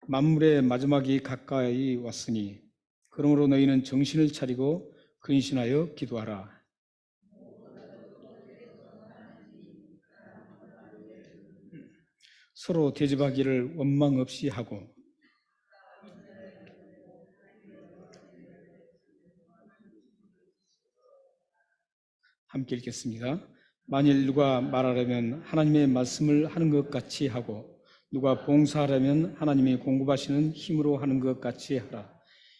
만물의 마지막이 가까이 왔으니 그러므로 너희는 정신을 차리고 근신하여 기도하라. 서로 대접하기를 원망 없이 하고. 함께 읽겠습니다. 만일 누가 말하려면 하나님의 말씀을 하는 것 같이 하고 누가 봉사하려면 하나님이 공급하시는 힘으로 하는 것 같이 하라.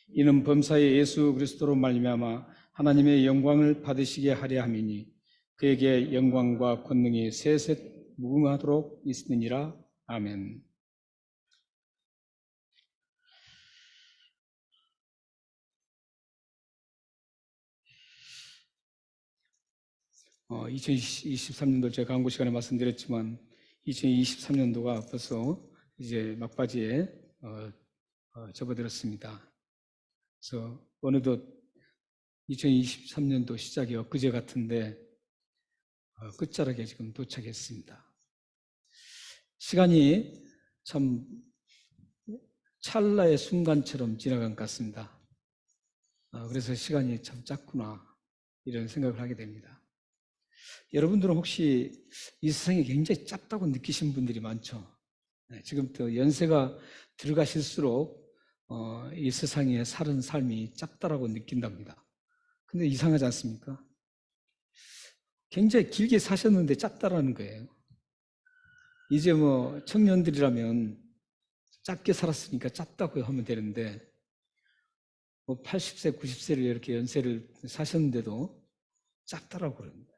이는 범사의 예수 그리스도로 말미암아 하나님의 영광을 받으시게 하려 함이니 그에게 영광과 권능이 세세 무궁하도록 있으니라. 아멘. 2023년도 제가 광고 시간에 말씀드렸지만 2023년도가 벌써 이제 막바지에 접어들었습니다. 그래서 어느덧 2023년도 시작이 엊그제 같은데 끝자락에 지금 도착했습니다. 시간이 참 찰나의 순간처럼 지나간 것 같습니다. 그래서 시간이 참 짧구나 이런 생각을 하게 됩니다. 여러분들은 혹시 이 세상이 굉장히 짧다고 느끼신 분들이 많죠. 지금부터 연세가 들어가실수록 이 세상에 사는 삶이 짧다라고 느낀답니다. 근데 이상하지 않습니까? 굉장히 길게 사셨는데 짧다라는 거예요. 이제 뭐 청년들이라면 짧게 살았으니까 짧다고 하면 되는데 뭐 80세, 90세를 이렇게 연세를 사셨는데도 짧다라고 그럽니다.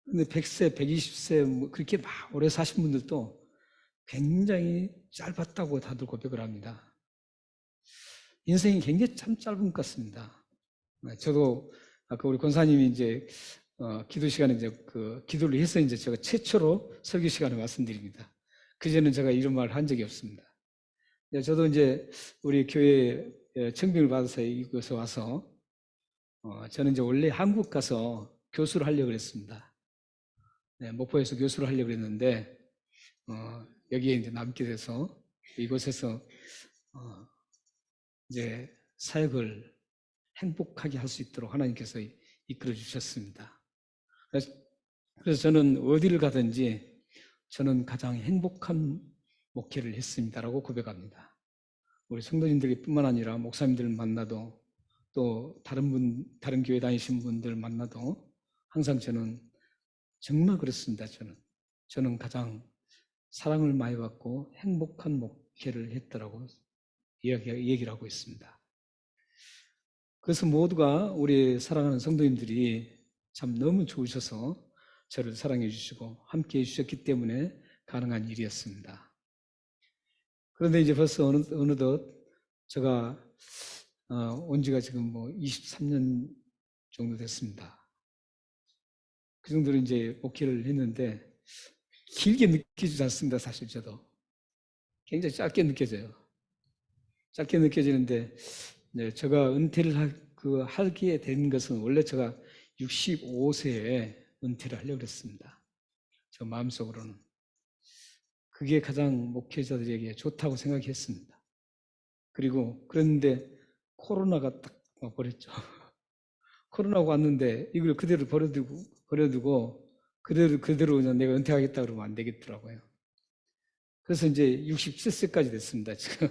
근데 100세, 120세 뭐 그렇게 막 오래 사신 분들도 굉장히 짧았다고 다들 고백을 합니다. 인생이 굉장히 참 짧은 것 같습니다. 저도 아까 우리 권사님이 이제 기도 시간에 이제 기도를 해서 이제 제가 최초로 설교 시간에 말씀드립니다. 그전에는 제가 이런 말을 한 적이 없습니다. 저도 이제 우리 교회에 청빙을 받아서 이곳에 와서 저는 이제 원래 한국 가서 교수를 하려고 했습니다. 목포에서 교수를 하려고 했는데 여기에 이제 남게 돼서 이곳에서 이제 사역을 행복하게 할 수 있도록 하나님께서 이끌어 주셨습니다. 그래서 저는 어디를 가든지 저는 가장 행복한 목회를 했습니다라고 고백합니다. 우리 성도님들뿐만 아니라 목사님들 만나도 또 다른 교회 다니신 분들 만나도 항상 저는 정말 그렇습니다. 저는 가장 사랑을 많이 받고 행복한 목회를 했더라고 얘기를 하고 있습니다. 그래서 모두가 우리 사랑하는 성도님들이 참 너무 좋으셔서 저를 사랑해 주시고 함께 해 주셨기 때문에 가능한 일이었습니다. 그런데 이제 벌써 어느덧 제가 온 지가 지금 뭐 23년 정도 됐습니다. 그 정도로 이제 목회를 했는데 길게 느끼지 않습니다. 사실 저도 굉장히 짧게 느껴져요. 짧게 느껴지는데 제가 은퇴를 하게 된 것은 원래 제가 65세에 은퇴를 하려고 했습니다. 저 마음속으로는 그게 가장 목회자들에게 좋다고 생각했습니다. 그런데 코로나가 딱 와버렸죠. 코로나가 왔는데 이걸 그대로 버려두고 그대로 그냥 내가 은퇴하겠다 그러면 안 되겠더라고요. 그래서 이제 67세까지 됐습니다, 지금.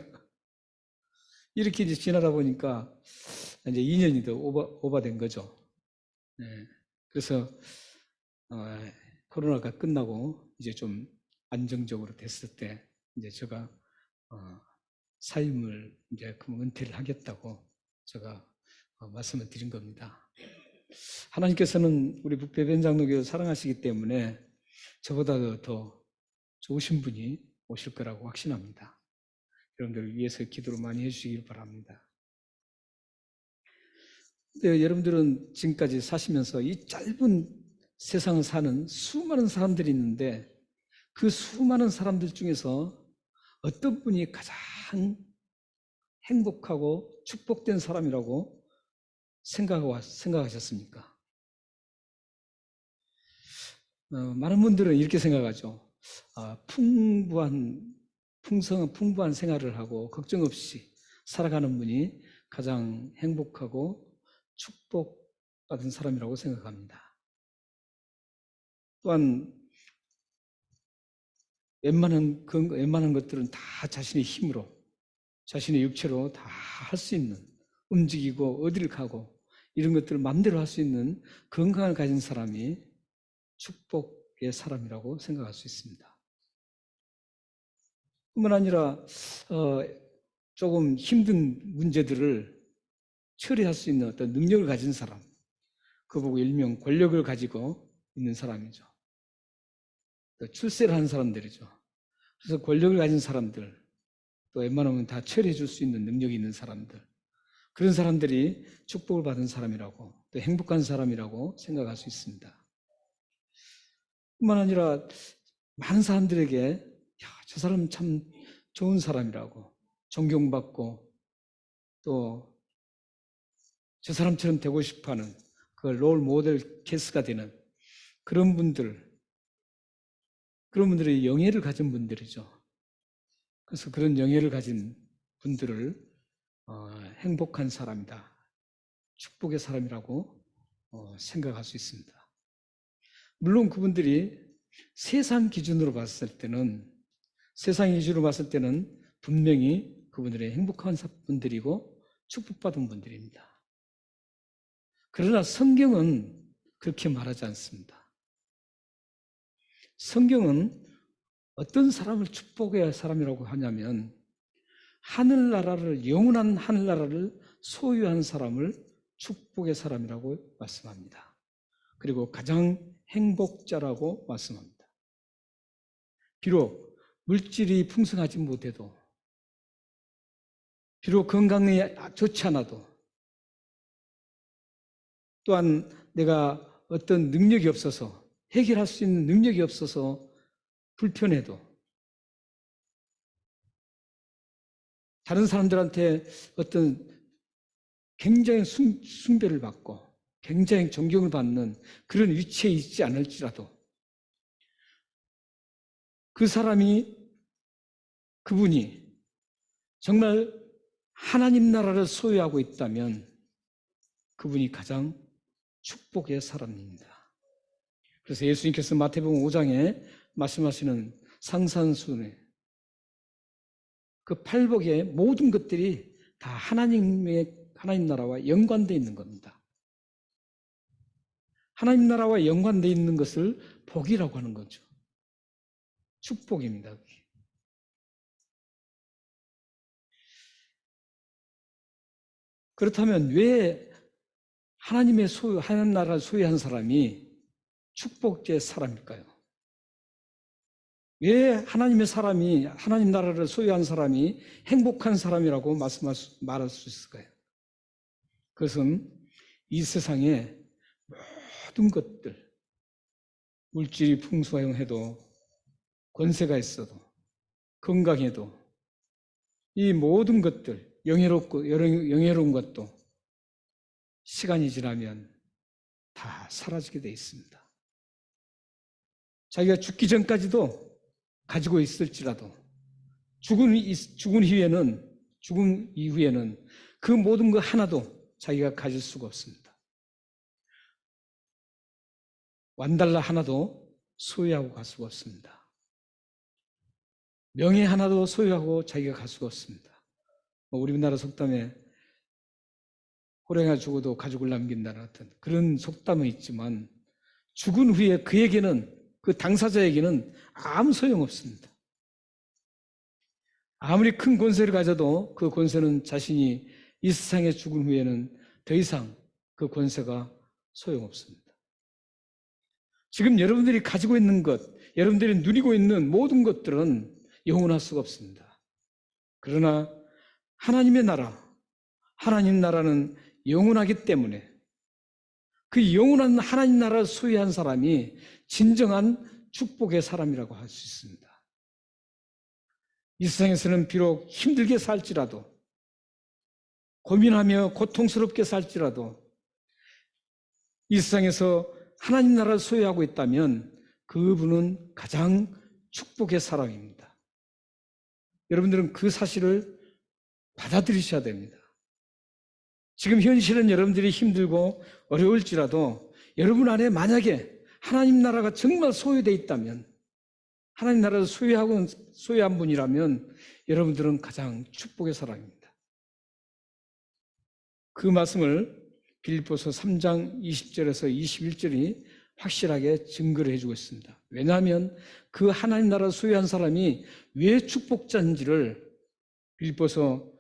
이렇게 이제 지나다 보니까 이제 2년이 더 오버된 거죠. 네. 그래서 코로나가 끝나고 이제 좀 안정적으로 됐을 때 이제 제가 사임을 이제 은퇴를 하겠다고 제가 말씀을 드린 겁니다. 하나님께서는 우리 북배변장로교를 사랑하시기 때문에 저보다 더 좋으신 분이 오실 거라고 확신합니다. 여러분들을 위해서 기도를 많이 해주시길 바랍니다. 근데 여러분들은 지금까지 사시면서 이 짧은 세상을 사는 수많은 사람들이 있는데 그 수많은 사람들 중에서 어떤 분이 가장 행복하고 축복된 사람이라고 생각하셨습니까? 많은 분들은 이렇게 생각하죠. 풍부한 풍부한 생활을 하고 걱정 없이 살아가는 분이 가장 행복하고 축복받은 사람이라고 생각합니다. 또한 웬만한 것들은 다 자신의 힘으로, 자신의 육체로 다 할 수 있는, 움직이고 어디를 가고 이런 것들을 마음대로 할 수 있는 건강을 가진 사람이 축복의 사람이라고 생각할 수 있습니다. 뿐만 아니라 조금 힘든 문제들을 처리할 수 있는 어떤 능력을 가진 사람, 그 보고 일명 권력을 가지고 있는 사람이죠. 출세를 하는 사람들이죠. 그래서 권력을 가진 사람들, 또 웬만하면 다 처리해 줄 수 있는 능력이 있는 사람들, 그런 사람들이 축복을 받은 사람이라고, 또 행복한 사람이라고 생각할 수 있습니다. 뿐만 아니라 많은 사람들에게 저 사람 참 좋은 사람이라고 존경받고, 또 저 사람처럼 되고 싶어하는 그 롤 모델 케이스가 되는 그런 분들의 영예를 가진 분들이죠. 그래서 그런 영예를 가진 분들을 행복한 사람이다, 축복의 사람이라고 생각할 수 있습니다. 물론 그분들이 세상 기준으로 봤을 때는 분명히 그분들이 행복한 분들이고 축복받은 분들입니다. 그러나 성경은 그렇게 말하지 않습니다. 성경은 어떤 사람을 축복의 사람이라고 하냐면 영원한 하늘나라를 소유한 사람을 축복의 사람이라고 말씀합니다. 그리고 가장 행복자라고 말씀합니다. 비록 물질이 풍성하지 못해도, 비록 건강이 좋지 않아도, 또한 내가 어떤 능력이 없어서, 해결할 수 있는 능력이 없어서 불편해도, 다른 사람들한테 어떤 굉장히 숭배를 받고 굉장히 존경을 받는 그런 위치에 있지 않을지라도 그분이 정말 하나님 나라를 소유하고 있다면 그분이 가장 축복의 사람입니다. 그래서 예수님께서 마태복음 5장에 말씀하시는 상산순회, 그 팔복의 모든 것들이 다 하나님 나라와 연관되어 있는 겁니다. 하나님 나라와 연관되어 있는 것을 복이라고 하는 거죠. 축복입니다. 그렇다면 왜 하나님 나라를 소유한 사람이 축복의 사람일까요? 왜 하나님 나라를 소유한 사람이 행복한 사람이라고 말할 수 있을까요? 그것은 이 세상의 모든 것들, 물질이 풍성해도, 권세가 있어도, 건강해도, 이 모든 것들, 영예로운 것도 시간이 지나면 다 사라지게 되어 있습니다. 자기가 죽기 전까지도 가지고 있을지라도 죽은 이후에는 그 모든 것 하나도 자기가 가질 수가 없습니다. 완달러 하나도 소유하고 갈 수가 없습니다. 명예 하나도 소유하고 자기가 갈 수가 없습니다. 우리나라 속담에 호랑이가 죽어도 가죽을 남긴다는 같은 그런 속담은 있지만 죽은 후에 그 당사자에게는 아무 소용없습니다. 아무리 큰 권세를 가져도 그 권세는 자신이 이 세상에 죽은 후에는 더 이상 그 권세가 소용없습니다. 지금 여러분들이 가지고 있는 것, 여러분들이 누리고 있는 모든 것들은 영원할 수가 없습니다. 그러나 하나님 나라는 영원하기 때문에 그 영원한 하나님 나라를 소유한 사람이 진정한 축복의 사람이라고 할 수 있습니다. 이 세상에서는 비록 힘들게 살지라도, 고민하며 고통스럽게 살지라도 이 세상에서 하나님 나라를 소유하고 있다면 그분은 가장 축복의 사람입니다. 여러분들은 그 사실을 받아들이셔야 됩니다. 지금 현실은 여러분들이 힘들고 어려울지라도 여러분 안에 만약에 하나님 나라가 정말 소유되어 있다면, 하나님 나라를 소유한 분이라면 여러분들은 가장 축복의 사람입니다. 그 말씀을 빌립보서 3장 20절에서 21절이 확실하게 증거를 해주고 있습니다. 왜냐하면 그 하나님 나라를 소유한 사람이 왜 축복자인지를 빌립보서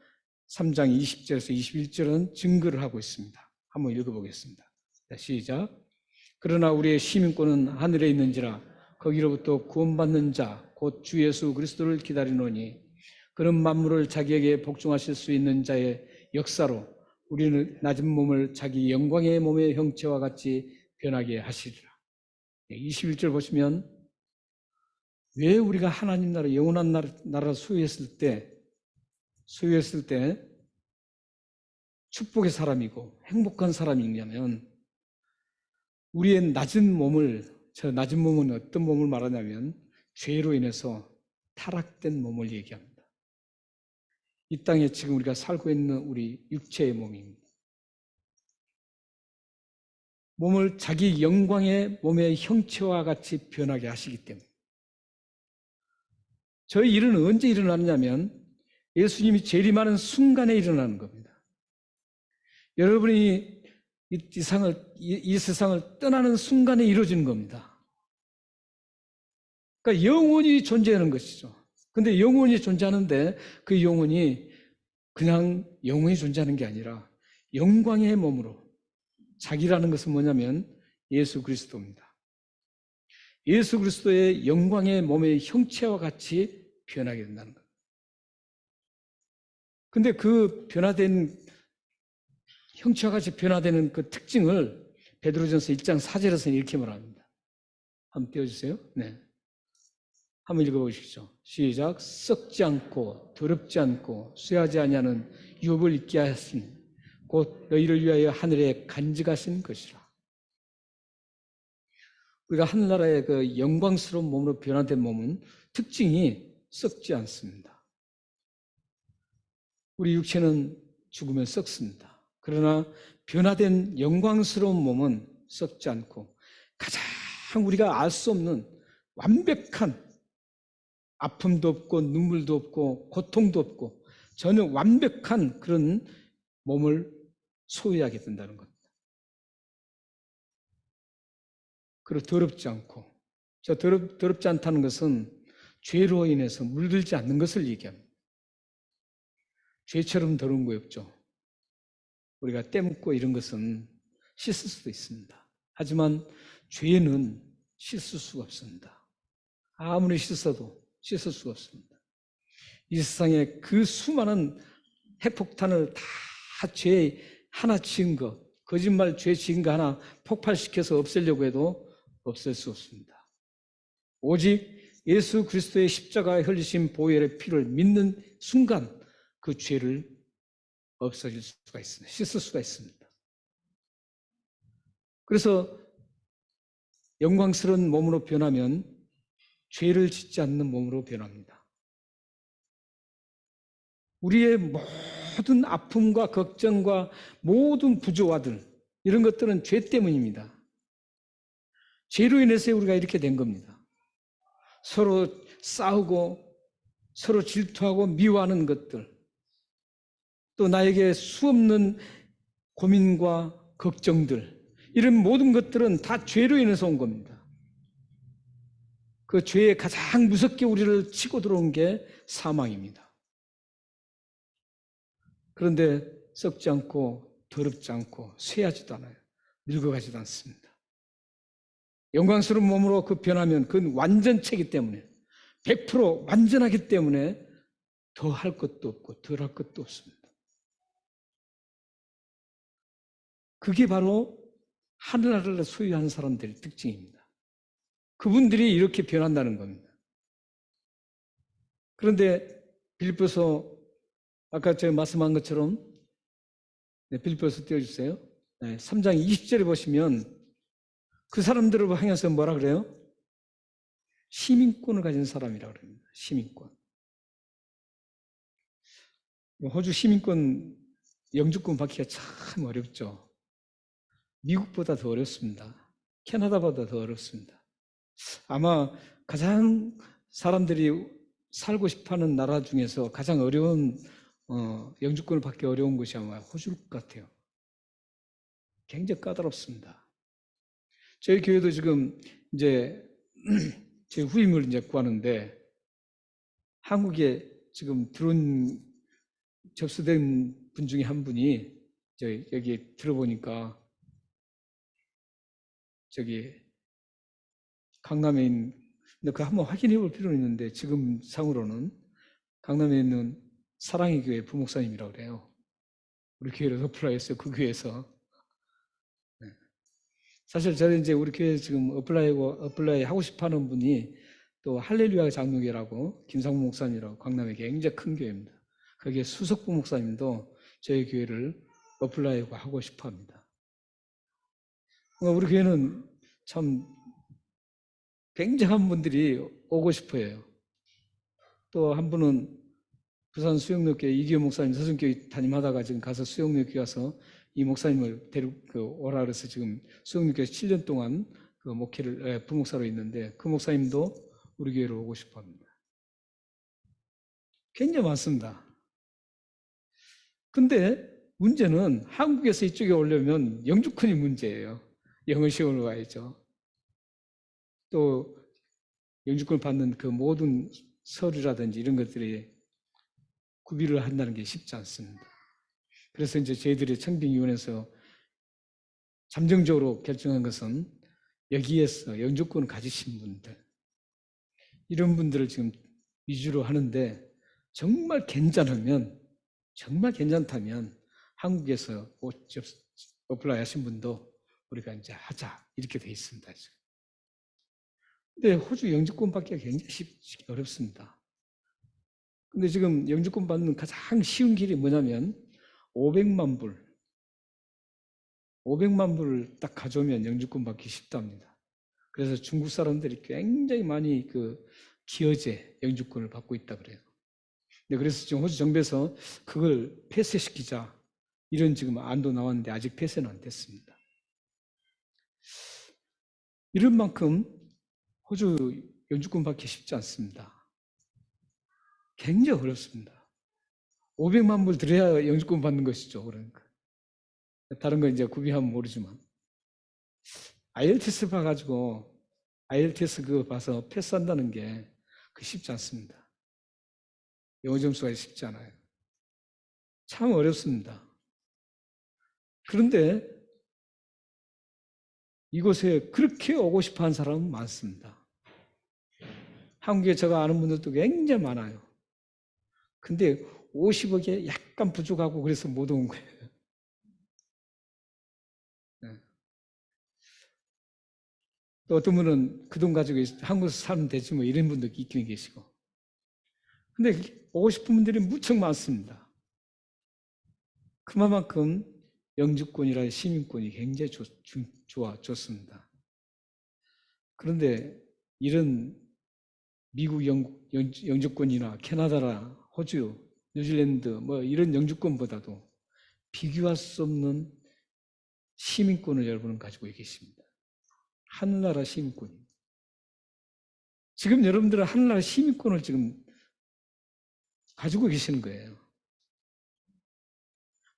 3장 20절에서 21절은 증거를 하고 있습니다. 한번 읽어보겠습니다. 시작. 그러나 우리의 시민권은 하늘에 있는지라 거기로부터 구원받는 자 곧 주 예수 그리스도를 기다리노니 그런 만물을 자기에게 복종하실 수 있는 자의 역사로 우리는 낮은 몸을 자기 영광의 몸의 형체와 같이 변하게 하시리라. 21절 보시면 왜 우리가 하나님 나라 영원한 나라를 소유했을 때 축복의 사람이고 행복한 사람이냐면 우리의 낮은 몸을, 저 낮은 몸은 어떤 몸을 말하냐면 죄로 인해서 타락된 몸을 얘기합니다. 이 땅에 지금 우리가 살고 있는 우리 육체의 몸입니다. 몸을 자기 영광의 몸의 형체와 같이 변하게 하시기 때문에 저희 일은 언제 일어나느냐면 예수님이 재림하는 순간에 일어나는 겁니다. 여러분이 이 세상을 떠나는 순간에 이루어지는 겁니다. 그러니까 영원히 존재하는 것이죠. 근데 영원히 존재하는데 그 영혼이 그냥 영원히 존재하는 게 아니라 영광의 몸으로, 자기라는 것은 뭐냐면 예수 그리스도입니다. 예수 그리스도의 영광의 몸의 형체와 같이 변하게 된다는 것. 근데 그 변화된 형체와 같이 변화되는 그 특징을 베드로전서 1장 4절에서는 이렇게 말합니다. 한번 띄워주세요. 네. 한번 읽어보십시오. 시작. 썩지 않고 더럽지 않고 쇠하지 아니하는 유업을 입게 하신 곧 너희를 위하여 하늘에 간직하신 것이라. 우리가 하늘나라의 그 영광스러운 몸으로 변화된 몸은 특징이 썩지 않습니다. 우리 육체는 죽으면 썩습니다. 그러나 변화된 영광스러운 몸은 썩지 않고 가장 우리가 알 수 없는 완벽한 아픔도 없고 눈물도 없고 고통도 없고 전혀 완벽한 그런 몸을 소유하게 된다는 겁니다. 그리고 더럽지 않고, 더럽지 않다는 것은 죄로 인해서 물들지 않는 것을 얘기합니다. 죄처럼 더러운 거 없죠. 우리가 때 묻고 이런 것은 씻을 수도 있습니다. 하지만 죄는 씻을 수가 없습니다. 아무리 씻어도 씻을 수가 없습니다. 이 세상에 그 수많은 핵폭탄을 다 죄 하나 지은 것, 거짓말 죄 지은 거 하나 폭발시켜서 없애려고 해도 없앨 수 없습니다. 오직 예수 그리스도의 십자가에 흘리신 보혈의 피를 믿는 순간 그 죄를 없어질 수가 있습니다. 씻을 수가 있습니다. 그래서 영광스러운 몸으로 변하면 죄를 짓지 않는 몸으로 변합니다. 우리의 모든 아픔과 걱정과 모든 부조화들, 이런 것들은 죄 때문입니다. 죄로 인해서 우리가 이렇게 된 겁니다. 서로 싸우고 서로 질투하고 미워하는 것들, 또 나에게 수없는 고민과 걱정들, 이런 모든 것들은 다 죄로 인해서 온 겁니다. 그 죄에 가장 무섭게 우리를 치고 들어온 게 사망입니다. 그런데 썩지 않고 더럽지 않고 쇠하지도 않아요. 늙어가지도 않습니다. 영광스러운 몸으로 그 변하면 그건 완전체이기 때문에 100% 완전하기 때문에 더 할 것도 없고 덜 할 것도 없습니다. 그게 바로 하늘나라를 소유한 사람들의 특징입니다. 그분들이 이렇게 변한다는 겁니다. 그런데 빌립보서 아까 제가 말씀한 것처럼 빌립보서 띄워주세요. 3장 20절에 보시면 그 사람들을 향해서 뭐라 그래요? 시민권을 가진 사람이라고 그럽니다. 시민권. 호주 시민권, 영주권 받기가 참 어렵죠. 미국보다 더 어렵습니다. 캐나다보다 더 어렵습니다. 아마 가장 사람들이 살고 싶어하는 나라 중에서 가장 어려운 영주권을 받기 어려운 것이 아마 호주일 것 같아요. 굉장히 까다롭습니다. 저희 교회도 지금 이제 제 후임을 이제 구하는데 한국에 지금 접수된 분 중에 한 분이 여기 들어보니까 저기 강남에 있는, 근데 그 한번 확인해 볼 필요는 있는데 지금 상으로는 강남에 있는 사랑의 교회 부목사님이라고 그래요. 우리 교회로 어플라이했어요. 그 교회에서. 네. 사실 저는 이제 우리 교회 지금 어플라이 하고 싶어 하는 분이 또 할렐루야 장로교라고 김상무 목사님이라고 강남에 굉장히 큰 교회입니다. 거기에 수석부 목사님도 저희 교회를 어플라이 하고 싶어 합니다. 우리 교회는 참 굉장한 분들이 오고 싶어 해요. 또 한 분은 부산 수영역교회 이기호 목사님 서순교회 담임하다가 지금 가서 수영역교회 가서 이 목사님을 오라 그래서 지금 수영역교회에서 7년 동안 그 목회를 부목사로 있는데 그 목사님도 우리 교회로 오고 싶어 합니다. 굉장히 많습니다. 근데 문제는 한국에서 이쪽에 오려면 영주권이 문제예요. 영어 시험을 봐야죠. 또 영주권을 받는 그 모든 서류라든지 이런 것들이 구비를 한다는 게 쉽지 않습니다. 그래서 이제 저희들이 청빙위원회에서 잠정적으로 결정한 것은 여기에서 영주권을 가지신 분들, 이런 분들을 지금 위주로 하는데 정말 괜찮다면 한국에서 어플라이 하신 분도 우리가 이제 하자 이렇게 돼 있습니다. 지금. 근데 호주 영주권 받기가 굉장히 어렵습니다. 근데 지금 영주권 받는 가장 쉬운 길이 뭐냐면 500만 불을 딱 가져오면 영주권 받기 쉽답니다. 그래서 중국 사람들이 굉장히 많이 그 기어제 영주권을 받고 있다 그래요. 그래서 지금 호주 정부에서 그걸 폐쇄시키자 이런 지금 안도 나왔는데 아직 폐쇄는 안 됐습니다. 이런 만큼 호주 영주권 받기 쉽지 않습니다. 굉장히 어렵습니다. 500만 불 들여야 영주권 받는 것이죠. 그러니까 다른 건 이제 구비하면 모르지만 IELTS 봐가지고 IELTS 그거 봐서 패스한다는 게 쉽지 않습니다. 영어 점수가 쉽지 않아요. 참 어렵습니다. 그런데 이곳에 그렇게 오고 싶어 하는 사람은 많습니다. 한국에 제가 아는 분들도 굉장히 많아요. 근데 50억에 약간 부족하고 그래서 못 온 거예요. 네. 또 어떤 분은 그 돈 가지고 한국에서 살면 되지 뭐 이런 분도 있긴 계시고. 근데 오고 싶은 분들이 무척 많습니다. 그만큼 영주권이라 시민권이 굉장히 좋습니다. 그런데 이런 미국 영주권이나 캐나다나 호주, 뉴질랜드 뭐 이런 영주권보다도 비교할 수 없는 시민권을 여러분은 가지고 계십니다. 하늘나라 시민권입니다. 지금 여러분들은 하늘나라 시민권을 지금 가지고 계시는 거예요.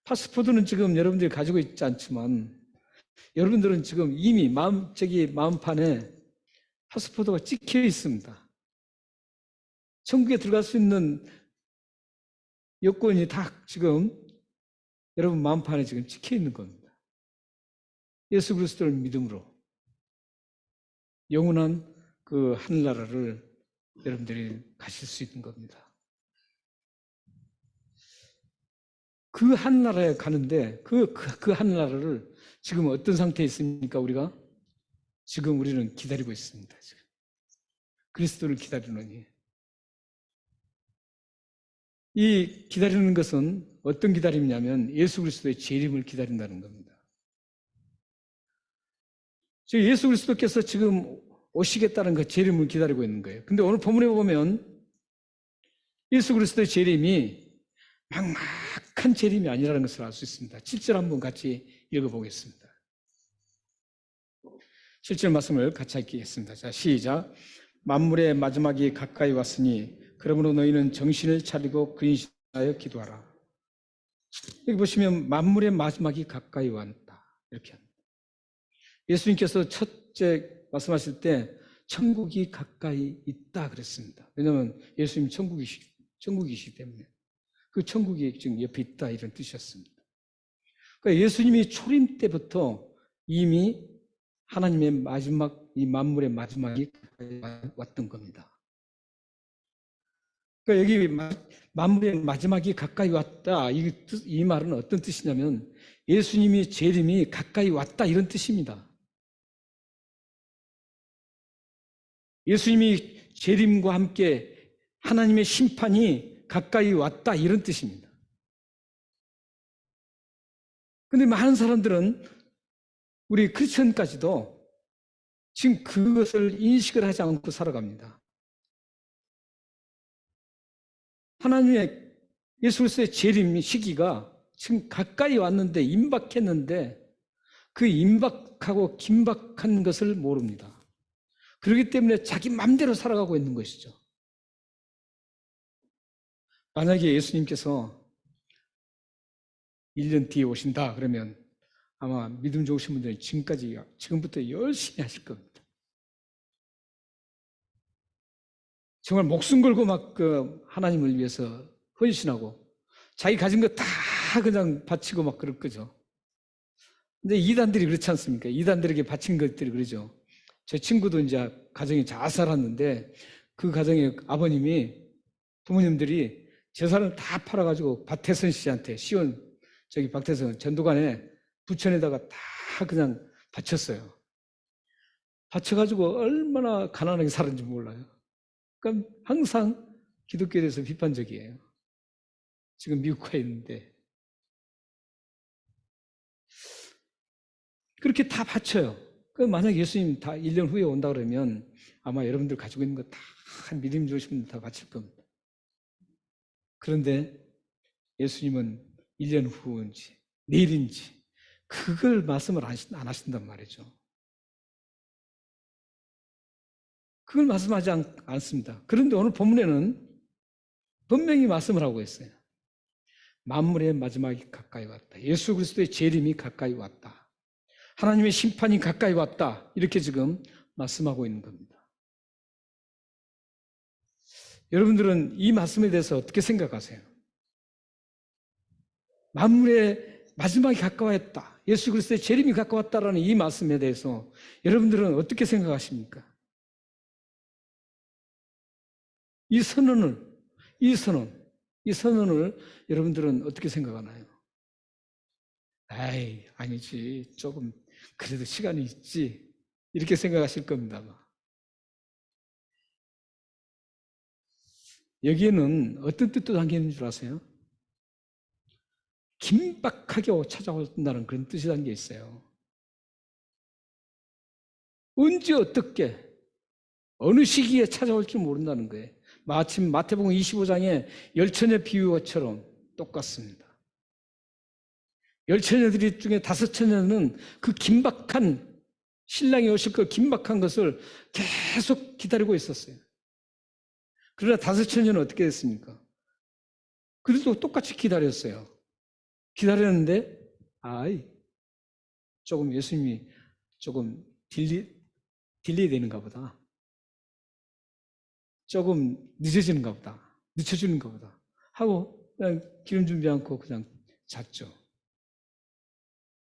파스포드는 지금 여러분들이 가지고 있지 않지만 여러분들은 지금 이미 마음판에 파스포드가 찍혀 있습니다. 천국에 들어갈 수 있는 여건이 다 지금 여러분 마음판에 지금 찍혀 있는 겁니다. 예수 그리스도를 믿음으로 영원한 그 하늘나라를 여러분들이 가실 수 있는 겁니다. 그 하늘나라에 가는데 그 하늘나라를 지금 어떤 상태에 있습니까? 우리가 지금 우리는 기다리고 있습니다. 지금. 그리스도를 기다리느니 이 기다리는 것은 어떤 기다림이냐면 예수 그리스도의 재림을 기다린다는 겁니다. 예수 그리스도께서 지금 오시겠다는 그 재림을 기다리고 있는 거예요. 근데 오늘 본문에 보면 예수 그리스도의 재림이 막막한 재림이 아니라는 것을 알 수 있습니다. 7절 한번 같이 읽어보겠습니다. 7절 말씀을 같이 읽겠습니다. 자, 시작. 만물의 마지막이 가까이 왔으니 그러므로 너희는 정신을 차리고 근신하여 기도하라. 여기 보시면 만물의 마지막이 가까이 왔다 이렇게 합니다. 예수님께서 첫째 말씀하실 때 천국이 가까이 있다 그랬습니다. 왜냐하면 예수님 천국이시기 때문에 그 천국이 지금 옆에 있다 이런 뜻이었습니다. 그러니까 예수님이 초림 때부터 이미 하나님의 마지막, 이 만물의 마지막이 가까이 왔던 겁니다. 그러니까 여기 만물의 마지막이 가까이 왔다 이 말은 어떤 뜻이냐면 예수님이 재림이 가까이 왔다 이런 뜻입니다. 예수님이 재림과 함께 하나님의 심판이 가까이 왔다 이런 뜻입니다. 그런데 많은 사람들은 우리 크리스천까지도 지금 그것을 인식을 하지 않고 살아갑니다. 하나님의 예수 그리스도의 재림 시기가 지금 가까이 왔는데 임박했는데 그 임박하고 긴박한 것을 모릅니다. 그렇기 때문에 자기 맘대로 살아가고 있는 것이죠. 만약에 예수님께서 1년 뒤에 오신다 그러면 아마 믿음 좋으신 분들은 지금부터 열심히 하실 겁니다. 정말 목숨 걸고 막 하나님을 위해서 헌신하고 자기 가진 거 다 그냥 바치고 막 그럴 거죠. 근데 이단들이 그렇지 않습니까? 이단들에게 바친 것들이 그러죠. 제 친구도 이제 가정이 잘 살았는데 그 가정의 아버님이 부모님들이 재산을 다 팔아가지고 박태선 씨한테 저기 박태선 전두관에 부천에다가 다 그냥 바쳤어요. 바쳐가지고 얼마나 가난하게 살았는지 몰라요. 그러니까 항상 기독교에 대해서 비판적이에요. 지금 미국 가 있는데 그렇게 다 바쳐요. 만약 예수님 다 1년 후에 온다 그러면 아마 여러분들 가지고 있는 거 다 믿음 좋으신 분들 다 바칠 겁니다. 그런데 예수님은 1년 후인지 내일인지 그걸 말씀을 안 하신단 말이죠. 그걸 말씀하지 않습니다. 그런데 오늘 본문에는 분명히 말씀을 하고 있어요. 만물의 마지막이 가까이 왔다. 예수 그리스도의 재림이 가까이 왔다. 하나님의 심판이 가까이 왔다. 이렇게 지금 말씀하고 있는 겁니다. 여러분들은 이 말씀에 대해서 어떻게 생각하세요? 만물의 마지막이 가까웠다. 예수 그리스도의 재림이 가까웠다라는 이 말씀에 대해서 여러분들은 어떻게 생각하십니까? 이 선언을 여러분들은 어떻게 생각하나요? 아이, 아니지. 조금 그래도 시간이 있지. 이렇게 생각하실 겁니다. 아마. 여기에는 어떤 뜻도 담겨 있는 줄 아세요? 긴박하게 찾아온다는 그런 뜻이 담겨 있어요. 언제 어떻게 어느 시기에 찾아올지 모른다는 거예요. 마침 마태복음 25장의 열처녀 비유처럼 똑같습니다. 열처녀들 중에 5처녀는 그 긴박한 신랑이 오실 그 긴박한 것을 계속 기다리고 있었어요. 그러나 5처녀는 어떻게 됐습니까? 그래도 똑같이 기다렸어요. 기다렸는데 조금 예수님이 조금 딜레이 되는가 보다. 조금 늦어지는가 보다. 늦춰지는가 보다. 하고 그냥 기름 준비 않고 그냥 잤죠.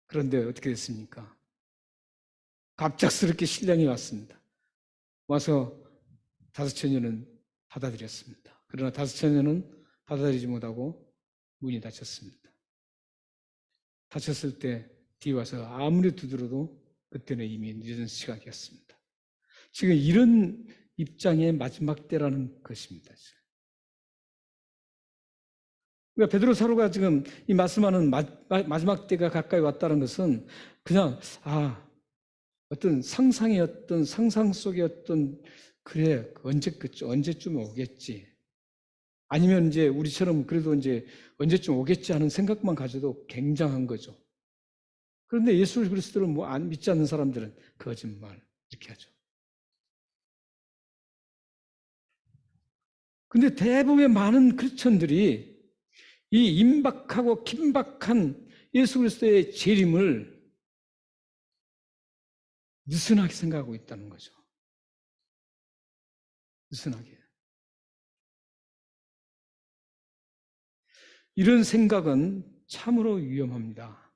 그런데 어떻게 됐습니까? 갑작스럽게 신랑이 왔습니다. 와서 5처녀는 받아들였습니다. 그러나 5처녀는 받아들이지 못하고 문이 닫혔습니다. 닫혔을 때 뒤에 와서 아무리 두드려도 그때는 이미 늦은 시각이었습니다. 지금 이런 입장의 마지막 때라는 것입니다. 그러니까 베드로 사도가 지금 이 말씀하는 마지막 때가 가까이 왔다는 것은 그냥 어떤 상상 속의 그래 언제쯤 오겠지. 아니면 이제 우리처럼 그래도 이제 언제쯤 오겠지 하는 생각만 가져도 굉장한 거죠. 그런데 예수 그리스도를 뭐 안 믿지 않는 사람들은 거짓말 이렇게 하죠. 근데 대부분의 많은 크리스천들이 이 임박하고 긴박한 예수 그리스도의 재림을 느슨하게 생각하고 있다는 거죠. 느슨하게. 이런 생각은 참으로 위험합니다.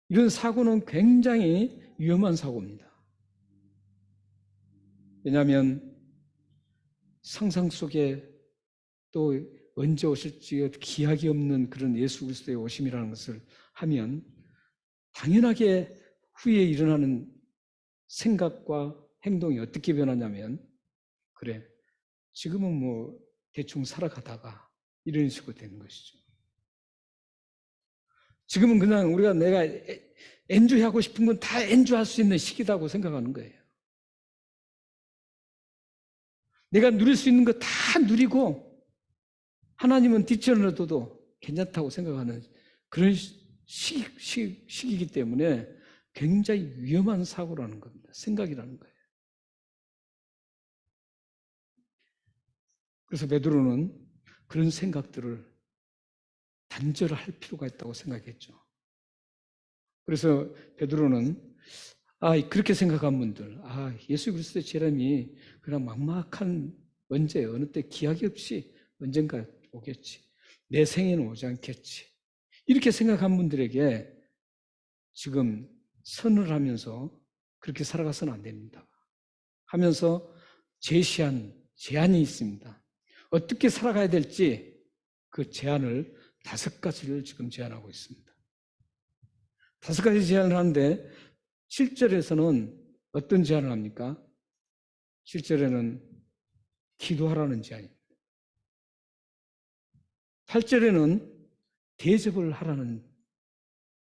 이런 사고는 굉장히 위험한 사고입니다. 왜냐하면 상상 속에 또 언제 오실지 기약이 없는 그런 예수 그리스도의 오심이라는 것을 하면 당연하게 후에 일어나는 생각과 행동이 어떻게 변하냐면, 그래, 지금은 뭐 대충 살아가다가 이런 식으로 되는 것이죠. 지금은 그냥 내가 엔조이하고 싶은 건 다 엔조이할 수 있는 시기다고 생각하는 거예요. 내가 누릴 수 있는 거 다 누리고 하나님은 뒤쳐놔둬도 괜찮다고 생각하는 그런 시기이기 때문에 굉장히 위험한 사고라는 겁니다. 생각이라는 거예요. 그래서 베드로는 그런 생각들을 단절할 필요가 있다고 생각했죠. 그래서 베드로는 그렇게 생각한 분들, 예수 그리스도의 재림이 그냥 막막한 언제 어느 때 기약이 없이 언젠가 오겠지. 내 생에는 오지 않겠지. 이렇게 생각한 분들에게 지금 선을 하면서 그렇게 살아가서는 안 됩니다. 하면서 제시한 제안이 있습니다. 어떻게 살아가야 될지 그 제안을 5가지를 지금 제안하고 있습니다. 5가지 제안을 하는데 7절에서는 어떤 제안을 합니까? 7절에는 기도하라는 제안입니다. 8절에는 대접을 하라는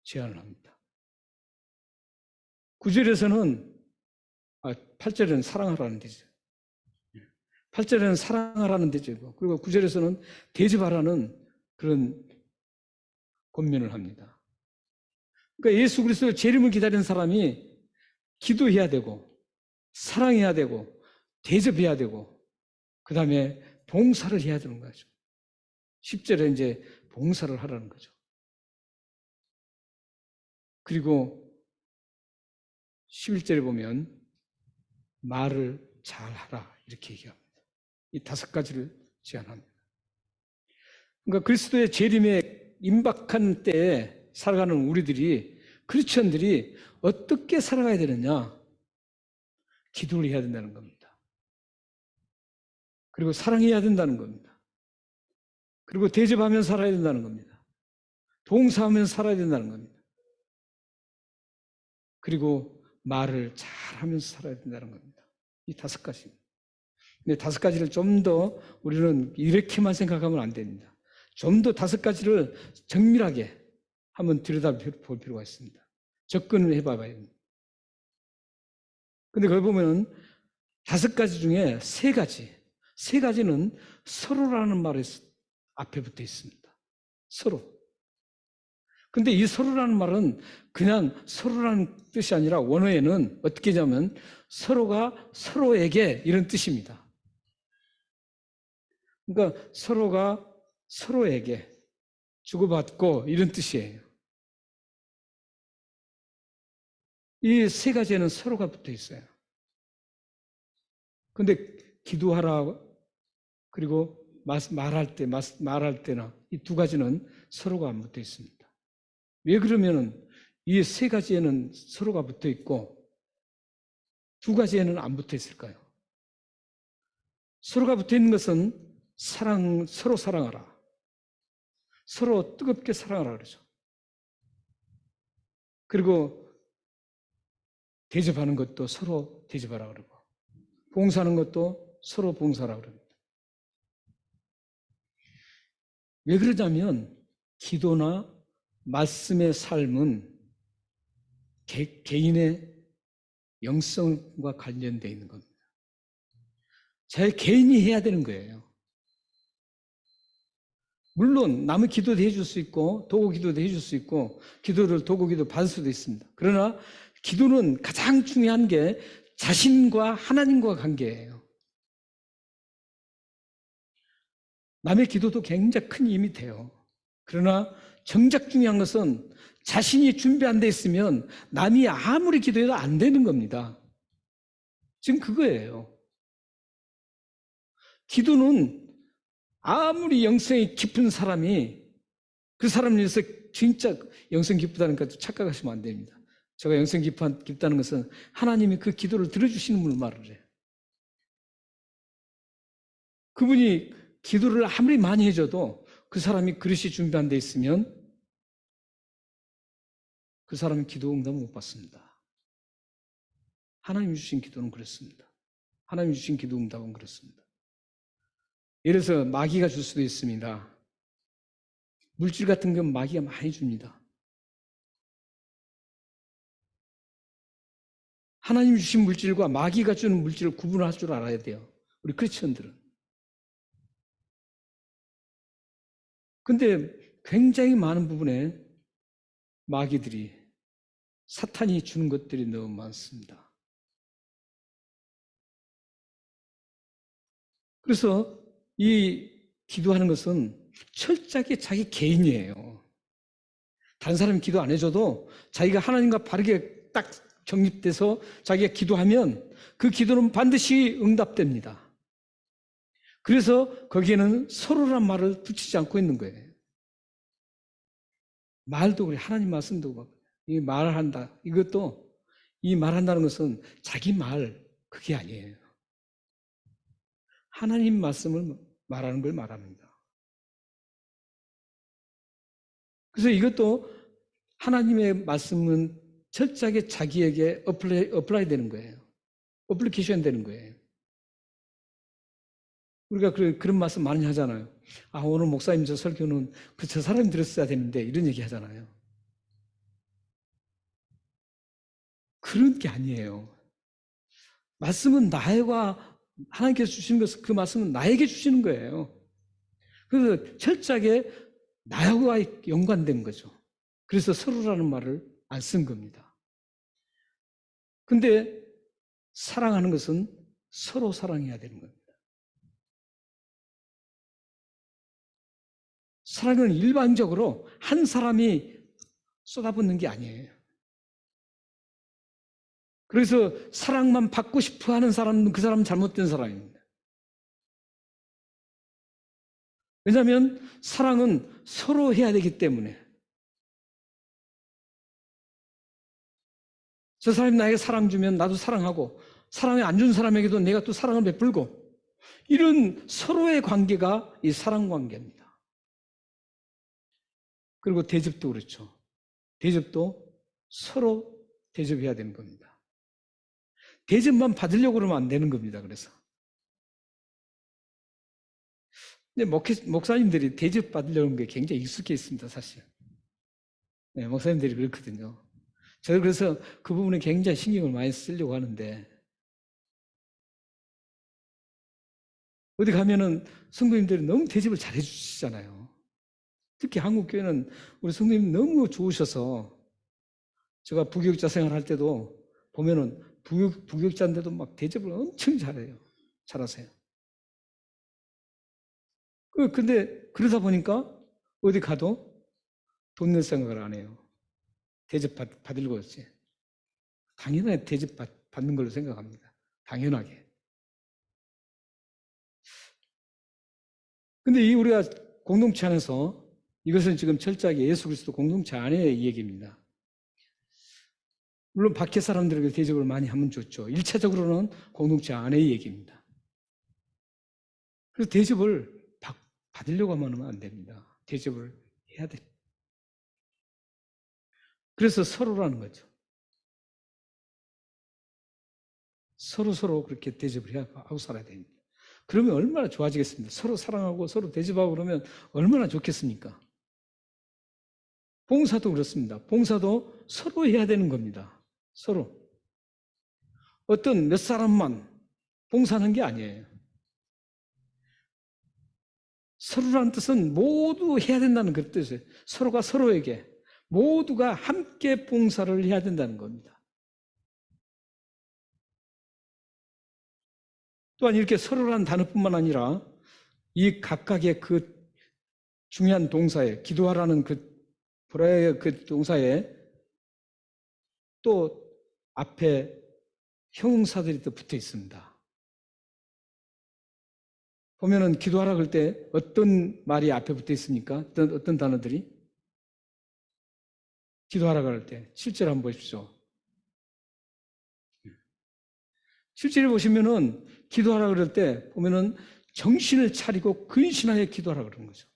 제안을 합니다. 9절에서는 8절에는 사랑하라는 대접. 8절에는 사랑하라는 대접이고, 그리고 9절에서는 대접하라는 그런 권면을 합니다. 그러니까 예수 그리스도의 재림을 기다리는 사람이 기도해야 되고, 사랑해야 되고, 대접해야 되고, 그 다음에 봉사를 해야 되는 거죠. 10절에 이제 봉사를 하라는 거죠. 그리고 11절에 보면 말을 잘하라 이렇게 얘기합니다. 이 5가지를 제안합니다. 그러니까 그리스도의 재림에 임박한 때에 살아가는 우리들이, 크리스천들이 어떻게 살아가야 되느냐? 기도를 해야 된다는 겁니다. 그리고 사랑해야 된다는 겁니다. 그리고 대접하면서 살아야 된다는 겁니다. 봉사하면서 살아야 된다는 겁니다. 그리고 말을 잘하면서 살아야 된다는 겁니다. 이 5가지입니다. 근데 5가지를 좀 더 우리는 이렇게만 생각하면 안 됩니다. 좀 더 5가지를 정밀하게 한번 들여다볼 필요가 있습니다. 접근을 해봐야 됩니다. 근데 그걸 보면 5가지 중에 3가지는 서로라는 말이 앞에 붙어 있습니다. 서로. 근데 이 서로라는 말은 그냥 서로라는 뜻이 아니라 원어에는 어떻게 하냐면 서로가 서로에게 이런 뜻입니다. 그러니까 서로가 서로에게 주고받고 이런 뜻이에요. 이 3가지에는 서로가 붙어 있어요. 근데 기도하라 그리고 말할 때나 이 2가지는 서로가 안 붙어 있습니다. 왜 그러면은 이 3가지에는 서로가 붙어 있고 2가지에는 안 붙어 있을까요? 서로가 붙어 있는 것은 서로 사랑하라. 서로 뜨겁게 사랑하라 그러죠. 그리고 대접하는 것도 서로 대접하라 그러고, 봉사하는 것도 서로 봉사하라 그럽니다. 왜 그러냐면 기도나 말씀의 삶은 개인의 영성과 관련되어 있는 겁니다. 제 개인이 해야 되는 거예요. 물론 남의 기도도 해줄 수 있고 도구 기도도 해줄 수 있고 기도를 도구 기도 받을 수도 있습니다. 그러나 기도는 가장 중요한 게 자신과 하나님과 관계예요. 남의 기도도 굉장히 큰 힘이 돼요. 그러나 정작 중요한 것은 자신이 준비 안 돼 있으면 남이 아무리 기도해도 안 되는 겁니다. 지금 그거예요. 기도는 아무리 영성이 깊은 사람이 그 사람을 위해서 진짜 영성 깊다는 것도 착각하시면 안 됩니다. 제가 영성 깊다는 것은 하나님이 그 기도를 들어주시는 분을 말을 해요. 그분이 기도를 아무리 많이 해줘도 그 사람이 그릇이 준비 안 돼 있으면 그 사람은 기도 응답을 못 받습니다. 하나님 주신 기도는 그렇습니다. 하나님 주신 기도 응답은 그렇습니다. 예를 들어서 마귀가 줄 수도 있습니다. 물질 같은 건 마귀가 많이 줍니다. 하나님 주신 물질과 마귀가 주는 물질을 구분할 줄 알아야 돼요. 우리 크리스천들은. 근데 굉장히 많은 부분에 마귀들이 사탄이 주는 것들이 너무 많습니다. 그래서 이 기도하는 것은 철저하게 자기 개인이에요. 다른 사람이 기도 안 해줘도 자기가 하나님과 바르게 딱 정립돼서 자기가 기도하면 그 기도는 반드시 응답됩니다. 그래서 거기에는 서로란 말을 붙이지 않고 있는 거예요. 말도 그래. 하나님 말씀도 막 이 말을 한다. 이것도 이 말한다는 것은 자기 말 그게 아니에요. 하나님 말씀을 말하는 걸 말합니다. 그래서 이것도 하나님의 말씀은 철저하게 자기에게 어플라이 되는 거예요. 어플리케이션 되는 거예요. 우리가 그런 말씀 많이 하잖아요. 아, 오늘 목사님 저 설교는 저 사람이 들었어야 되는데 이런 얘기 하잖아요. 그런 게 아니에요. 말씀은 나와 하나님께서 주시는 것은 그 말씀은 나에게 주시는 거예요. 그래서 철저하게 나와 연관된 거죠. 그래서 서로라는 말을 안 쓴 겁니다. 근데 사랑하는 것은 서로 사랑해야 되는 겁니다. 사랑은 일반적으로 한 사람이 쏟아붓는 게 아니에요. 그래서 사랑만 받고 싶어 하는 사람은 그 사람은 잘못된 사람입니다. 왜냐하면 사랑은 서로 해야 되기 때문에. 저 사람이 나에게 사랑 주면 나도 사랑하고 사랑을 안 준 사람에게도 내가 또 사랑을 베풀고 이런 서로의 관계가 이 사랑 관계입니다. 그리고 대접도 그렇죠. 대접도 서로 대접해야 되는 겁니다. 대접만 받으려고 그러면 안 되는 겁니다. 그래서. 근데 목사님들이 대접 받으려는 게 굉장히 익숙해 있습니다. 사실. 네, 목사님들이 그렇거든요. 저도 그래서 그 부분에 굉장히 신경을 많이 쓰려고 하는데 어디 가면은 성도님들이 너무 대접을 잘 해주시잖아요. 특히 한국 교회는 우리 성도님 너무 좋으셔서 제가 부교육자 생활할 때도 보면은 부교육자인데도 막 대접을 엄청 잘해요. 잘하세요. 근데 그러다 보니까 어디 가도 돈 낼 생각을 안 해요. 대접 받으려고 했지. 당연하게 대접 받는 걸로 생각합니다. 당연하게. 근데 이 우리가 공동체 안에서 이것은 지금 철저하게 예수 그리스도 공동체 안의 얘기입니다. 물론 밖에 사람들에게 대접을 많이 하면 좋죠. 1차적으로는 공동체 안의 얘기입니다. 그래서 대접을 받으려고 하면 안 됩니다. 대접을 해야 됩니다. 그래서 서로라는 거죠. 서로 그렇게 대접을 하고 살아야 됩니다. 그러면 얼마나 좋아지겠습니까? 서로 사랑하고 서로 대접하고 그러면 얼마나 좋겠습니까? 봉사도 그렇습니다. 봉사도 서로 해야 되는 겁니다. 서로. 어떤 몇 사람만 봉사하는 게 아니에요. 서로라는 뜻은 모두 해야 된다는 그 뜻이에요. 서로가 서로에게 모두가 함께 봉사를 해야 된다는 겁니다. 또한 이렇게 서로라는 단어뿐만 아니라 이 각각의 그 중요한 동사에, 기도하라는 그 동사에 또 앞에 형용사들이 또 붙어 있습니다. 보면은 기도하라 그럴 때 어떤 말이 앞에 붙어 있습니까? 어떤 단어들이? 기도하라 그럴 때 7절 한번 보십시오. 7절에 보시면은 기도하라 그럴 때 보면은 정신을 차리고 근신하여 기도하라 그러는 거죠.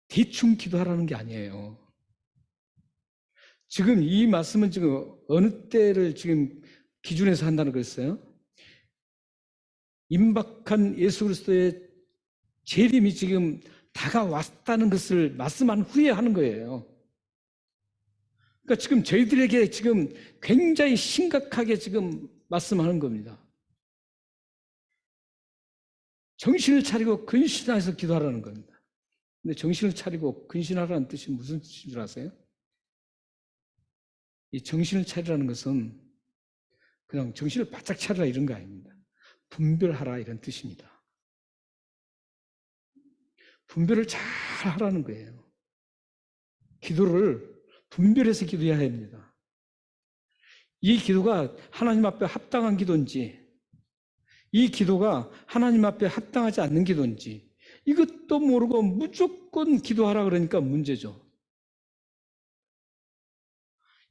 대충 기도하라는 게 아니에요. 지금 이 말씀은 지금 어느 때를 지금 기준에서 한다는 거였어요? 임박한 예수 그리스도의 재림이 지금 다가왔다는 것을 말씀한 후에 하는 거예요. 그러니까 지금 저희들에게 지금 굉장히 심각하게 지금 말씀하는 겁니다. 정신을 차리고 근신하여서 기도하라는 겁니다. 근데 정신을 차리고 근신하라는 뜻이 무슨 뜻인 줄 아세요? 이 정신을 차리라는 것은 그냥 정신을 바짝 차리라 이런 거 아닙니다. 분별하라 이런 뜻입니다. 분별을 잘 하라는 거예요. 기도를 분별해서 기도해야 합니다. 이 기도가 하나님 앞에 합당한 기도인지, 이 기도가 하나님 앞에 합당하지 않는 기도인지 이것도 모르고 무조건 기도하라 그러니까 문제죠.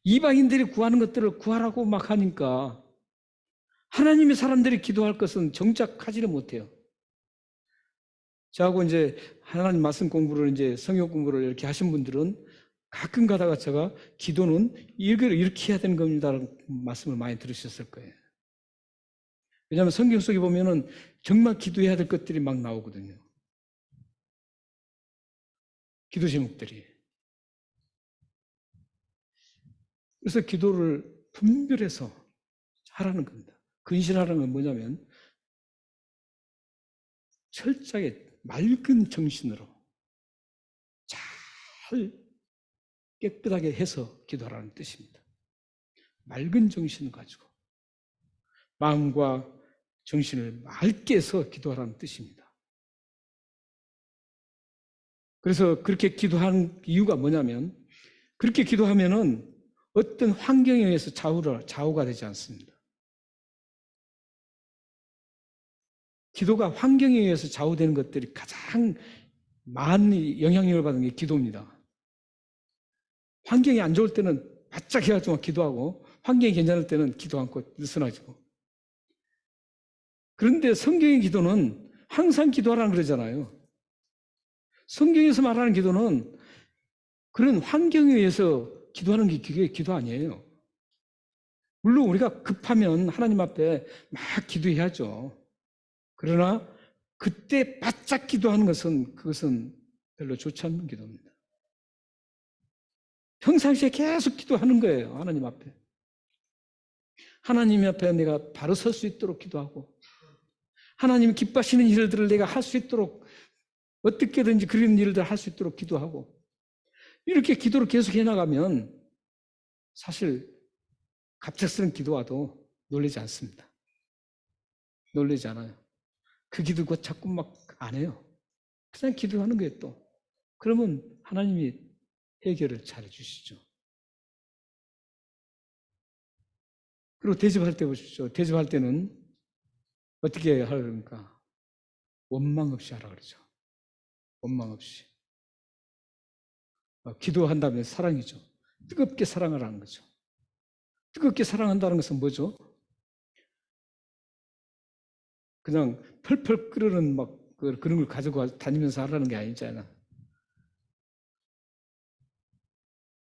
이방인들이 구하는 것들을 구하라고 막 하니까 하나님의 사람들이 기도할 것은 정작 하지를 못해요. 저하고 이제 하나님 말씀 공부를 이제 성경 공부를 이렇게 하신 분들은 가끔 가다가 제가 기도는 이렇게 해야 되는 겁니다라는 말씀을 많이 들으셨을 거예요. 왜냐하면 성경 속에 보면은 정말 기도해야 될 것들이 막 나오거든요. 기도 제목들이. 그래서 기도를 분별해서 하라는 겁니다. 근신하라는 건 뭐냐면 철저하게 맑은 정신으로 잘 깨끗하게 해서 기도하라는 뜻입니다. 맑은 정신을 가지고 마음과 정신을 맑게 해서 기도하라는 뜻입니다. 그래서 그렇게 기도하는 이유가 뭐냐면 그렇게 기도하면은 어떤 환경에 의해서 좌우가 되지 않습니다. 기도가 환경에 의해서 좌우되는 것들이 가장 많이 영향력을 받는 게 기도입니다. 환경이 안 좋을 때는 바짝 해가지고 기도하고 환경이 괜찮을 때는 기도 않고 느슨해지고. 그런데 성경의 기도는 항상 기도하라는 그러잖아요. 성경에서 말하는 기도는 그런 환경에 의해서 기도하는 게 그게 기도 아니에요. 물론 우리가 급하면 하나님 앞에 막 기도해야죠. 그러나 그때 바짝 기도하는 그것은 별로 좋지 않는 기도입니다. 평상시에 계속 기도하는 거예요. 하나님 앞에. 하나님 앞에 내가 바로 설 수 있도록 기도하고 하나님 기뻐하시는 일들을 내가 할 수 있도록 어떻게든지 그런 일들을 할 수 있도록 기도하고 이렇게 기도를 계속 해나가면 사실 갑작스런 기도와도 놀라지 않습니다. 놀라지 않아요. 그 기도 곧 자꾸 막 안 해요. 그냥 기도하는 거예요 또. 그러면 하나님이 해결을 잘 해주시죠. 그리고 대접할 때 보십시오. 대접할 때는 어떻게 하라 그러니까 원망 없이 하라 그러죠. 원망 없이. 기도한다면 사랑이죠. 뜨겁게 사랑하라는 거죠. 뜨겁게 사랑한다는 것은 뭐죠? 그냥 펄펄 끓는 막 그런 걸 가지고 다니면서 하라는 게 아니잖아.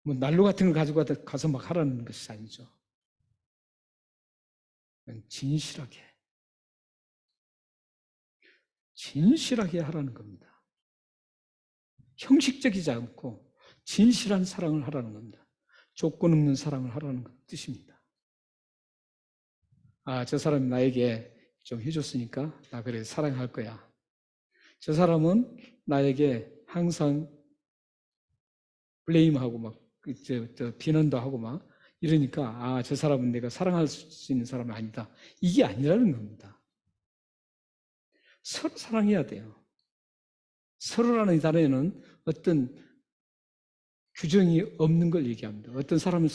뭐 난로 같은 걸 가지고 가서 막 하라는 것이 아니죠. 진실하게 하라는 겁니다. 형식적이지 않고 진실한 사랑을 하라는 겁니다. 조건 없는 사랑을 하라는 뜻입니다. 저 사람이 나에게 좀 해줬으니까 나 그래 사랑할 거야. 저 사람은 나에게 항상 블레임하고 막 비난도 하고 막 이러니까 저 사람은 내가 사랑할 수 있는 사람은 아니다. 이게 아니라는 겁니다. 서로 사랑해야 돼요. 서로라는 단어에는 어떤 규정이 없는 걸 얘기합니다. 어떤 사람은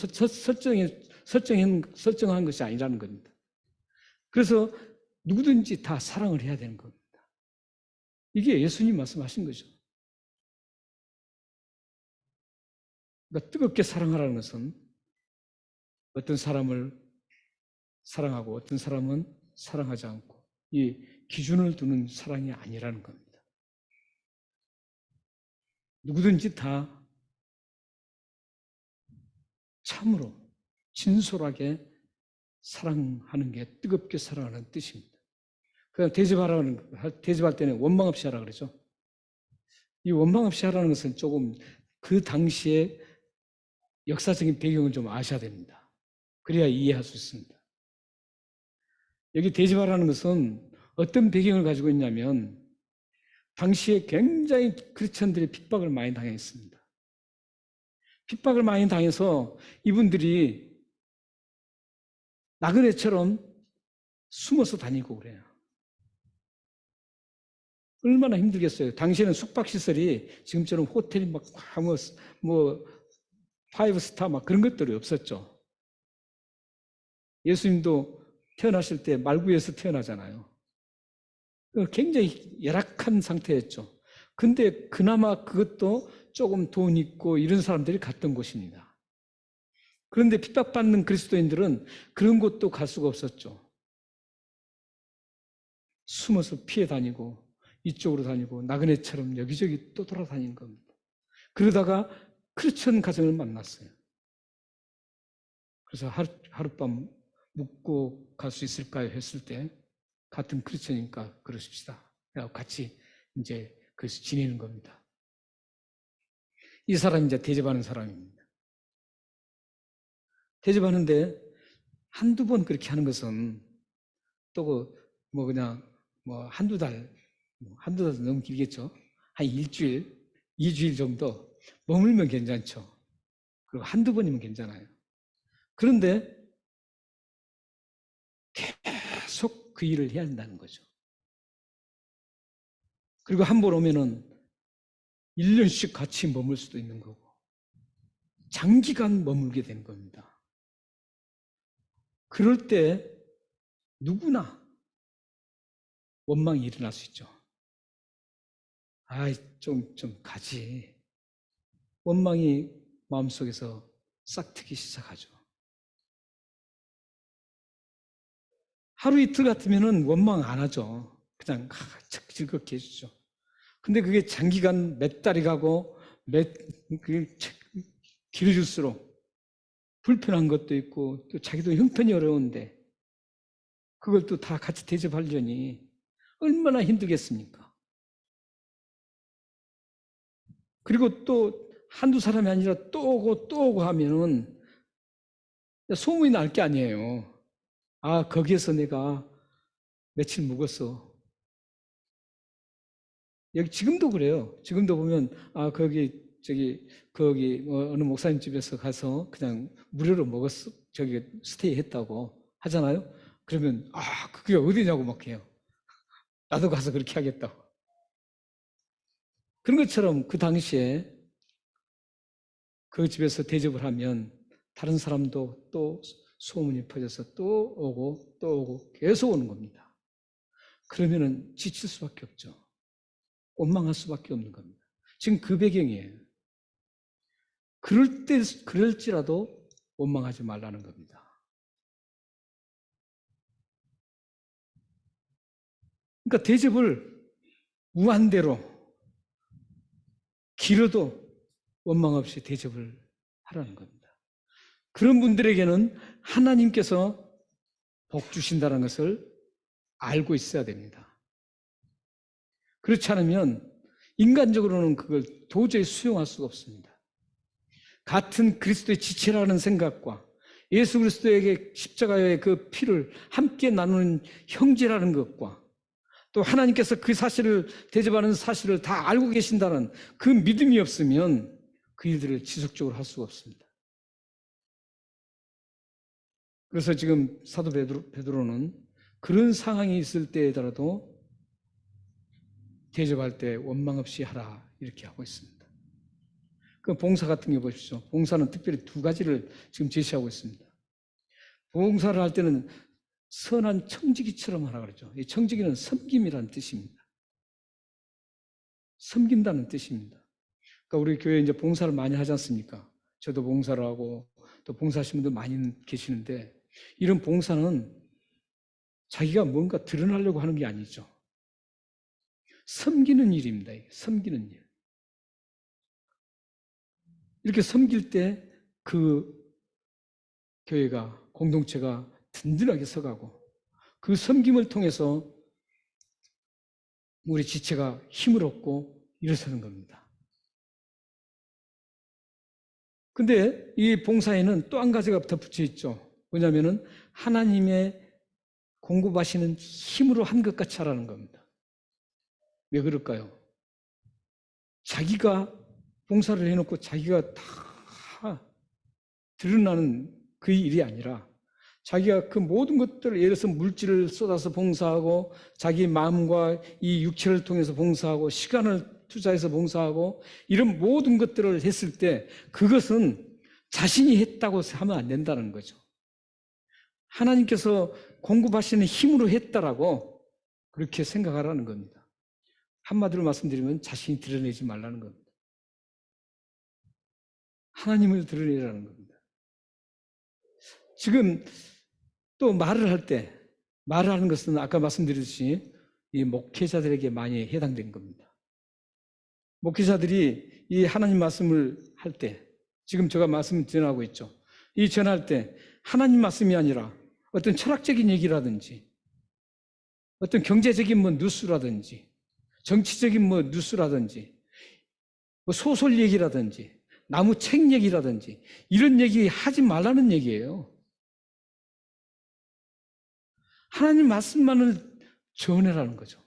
설정한 것이 아니라는 겁니다. 그래서 누구든지 다 사랑을 해야 되는 겁니다. 이게 예수님 말씀하신 거죠. 그러니까 뜨겁게 사랑하라는 것은 어떤 사람을 사랑하고 어떤 사람은 사랑하지 않고 이 기준을 두는 사랑이 아니라는 겁니다. 누구든지 다 참으로 진솔하게 사랑하는 게 뜨겁게 사랑하는 뜻입니다. 그냥 대접할 때는 원망 없이 하라 그러죠. 이 원망 없이 하라는 것은 조금 그 당시에 역사적인 배경을 좀 아셔야 됩니다. 그래야 이해할 수 있습니다. 여기 대접하라는 것은 어떤 배경을 가지고 있냐면 당시에 굉장히 크리스천들이 핍박을 많이 당했습니다. 핍박을 많이 당해서 이분들이 나그네처럼 숨어서 다니고 그래요. 얼마나 힘들겠어요. 당시에는 숙박시설이 지금처럼 호텔이 막 파이브 스타 막 그런 것들이 없었죠. 예수님도 태어나실 때 말구에서 태어나잖아요. 굉장히 열악한 상태였죠. 근데 그나마 그것도 조금 돈 있고 이런 사람들이 갔던 곳입니다. 그런데 핍박받는 그리스도인들은 그런 곳도 갈 수가 없었죠. 숨어서 피해 다니고 이쪽으로 다니고 나그네처럼 여기저기 또 돌아다니는 겁니다. 그러다가 크리스천 가정을 만났어요. 그래서 하룻밤 묵고 갈 수 있을까요? 했을 때 같은 크리스천이니까 그러십시다. 같이 이제 그래서 지내는 겁니다. 이 사람이 이제 대접하는 사람입니다. 대접하는데 한두 번 그렇게 하는 것은 또 그냥 한두 달 너무 길겠죠. 한 일주일, 2주일 정도 머물면 괜찮죠. 그리고 한두 번이면 괜찮아요. 그런데 계속 그 일을 해야 한다는 거죠. 그리고 한 번 오면은 1년씩 같이 머물 수도 있는 거고 장기간 머물게 되는 겁니다. 그럴 때 누구나 원망이 일어날 수 있죠. 좀 가지. 원망이 마음속에서 싹트기 시작하죠. 하루 이틀 같으면은 원망 안 하죠. 그냥 즐겁게 해주죠. 근데 그게 장기간 몇 달이 가고 길어질수록 불편한 것도 있고 또 자기도 형편이 어려운데 그걸 또 다 같이 대접하려니 얼마나 힘들겠습니까? 그리고 또 한두 사람이 아니라 또 오고 하면은 소문이 날 게 아니에요. 거기에서 내가 며칠 묵었어. 여기 지금도 그래요. 지금도 보면 거기 어느 목사님 집에서 가서 그냥 무료로 먹었어. 스테이 했다고 하잖아요. 그러면 그게 어디냐고 막 해요. 나도 가서 그렇게 하겠다고. 그런 것처럼 그 당시에 그 집에서 대접을 하면 다른 사람도 또 소문이 퍼져서 또 오고 계속 오는 겁니다. 그러면은 지칠 수밖에 없죠. 원망할 수밖에 없는 겁니다. 지금 그 배경이에요. 그럴지라도 원망하지 말라는 겁니다. 그러니까 대접을 무한대로 길어도 원망 없이 대접을 하라는 겁니다. 그런 분들에게는 하나님께서 복 주신다는 것을 알고 있어야 됩니다. 그렇지 않으면 인간적으로는 그걸 도저히 수용할 수가 없습니다. 같은 그리스도의 지체라는 생각과 예수 그리스도에게 십자가의 그 피를 함께 나누는 형제라는 것과 또 하나님께서 그 사실을 대접하는 사실을 다 알고 계신다는 그 믿음이 없으면 그 일들을 지속적으로 할 수가 없습니다. 그래서 지금 사도 베드로는 그런 상황이 있을 때에더라도 대접할 때 원망 없이 하라 이렇게 하고 있습니다. 그 봉사 같은 게 보십시오. 봉사는 특별히 두 가지를 지금 제시하고 있습니다. 봉사를 할 때는 선한 청지기처럼 하라 그러죠. 이 청지기는 섬김이라는 뜻입니다. 섬긴다는 뜻입니다. 그러니까 우리 교회에 이제 봉사를 많이 하지 않습니까? 저도 봉사를 하고 또 봉사하시는 분들 많이 계시는데 이런 봉사는 자기가 뭔가 드러나려고 하는 게 아니죠. 섬기는 일입니다. 섬기는 일. 이렇게 섬길 때 그 교회가, 공동체가 든든하게 서가고 그 섬김을 통해서 우리 지체가 힘을 얻고 일어서는 겁니다. 근데 이 봉사에는 또 한 가지가 덧붙여 있죠. 뭐냐면은 하나님의 공급하시는 힘으로 한 것 같이 하라는 겁니다. 왜 그럴까요? 자기가 봉사를 해놓고 자기가 다 드러나는 그 일이 아니라 자기가 그 모든 것들을 예를 들어서 물질을 쏟아서 봉사하고 자기 마음과 이 육체를 통해서 봉사하고 시간을 투자해서 봉사하고 이런 모든 것들을 했을 때 그것은 자신이 했다고 하면 안 된다는 거죠. 하나님께서 공급하시는 힘으로 했다라고 그렇게 생각하라는 겁니다. 한마디로 말씀드리면 자신이 드러내지 말라는 겁니다. 하나님을 드러내라는 겁니다. 지금 또 말을 할 때, 말을 하는 것은 아까 말씀드렸듯이 이 목회자들에게 많이 해당된 겁니다. 목회자들이 이 하나님 말씀을 할 때, 지금 제가 말씀을 전하고 있죠. 이 전할 때 하나님 말씀이 아니라 어떤 철학적인 얘기라든지 어떤 경제적인 뭐 뉴스라든지 정치적인 뭐 뉴스라든지 뭐 소설 얘기라든지 나무 책 얘기라든지 이런 얘기 하지 말라는 얘기예요. 하나님 말씀만을 전해라는 거죠.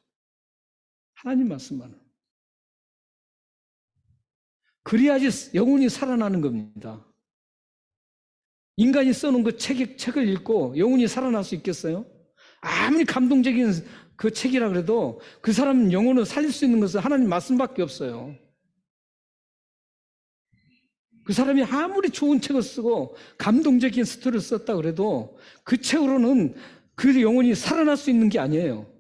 하나님 말씀만을. 그래야지 영혼이 살아나는 겁니다. 인간이 써놓은 그 책을 읽고 영혼이 살아날 수 있겠어요? 아무리 감동적인 그 책이라 그래도 그 사람 영혼을 살릴 수 있는 것은 하나님 말씀밖에 없어요. 그 사람이 아무리 좋은 책을 쓰고 감동적인 스토리를 썼다 그래도 그 책으로는 그 영혼이 살아날 수 있는 게 아니에요.